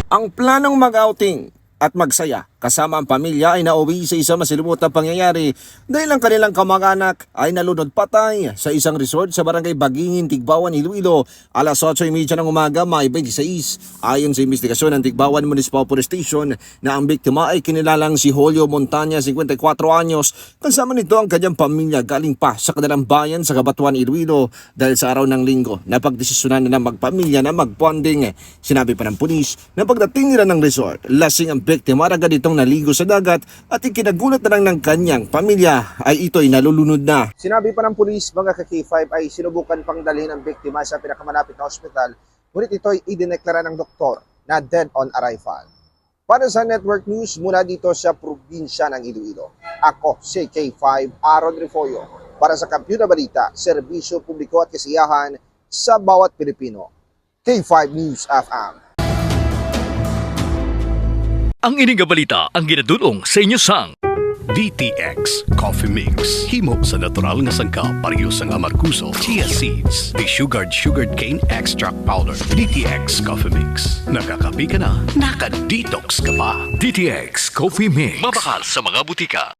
Ang planong mag-outing at magsaya kasama ang pamilya ay nauwi sa isang masalimuotang pangyayari dahil ang kanilang kamag-anak ay nalunod patay sa isang resort sa Barangay Bagingin, Tigbawan, Iloilo alas 8:30 ng umaga, May 26. Ayon sa investigasyon ng Tigbawan Municipal Police Station na ang biktima ay kinilalang si Julio Montaña, 54 anyos. Kasama nito ang kanyang pamilya galing pa sa kanilang bayan sa Cabatuan, Iloilo dahil sa araw ng linggo napagdesisyonan na ng magpamilya na mag-bonding. Sinabi pa ng pulis na pagdating nila ng resort, lasing ang biktima agad itong naligo sa dagat at ikinagulat na lang ng kanyang pamilya ay ito'y nalulunod na. Sinabi pa ng pulis, mga K5 ay sinubukan pang dalhin ang biktima sa pinakamalapit na ospital, ngunit ito'y idineklara ng doktor na dead on arrival. Para sa Network News mula dito sa probinsya ng Iloilo, ako si K5 Aaron Refollo para sa Computer Balita, Serbisyo Publiko at Kasiyahan sa bawat Pilipino. K5 News FM. Ang ining balita ang ginadulong sa inyo sang DTX Coffee Mix. Himo sa natural nga sangkap pareho sang amarkuso, chia seeds, sugared cane extract powder. DTX Coffee Mix. Nakakapi ka na, naka-detox ka pa. DTX Coffee Mix. Mabakal sa mga butika.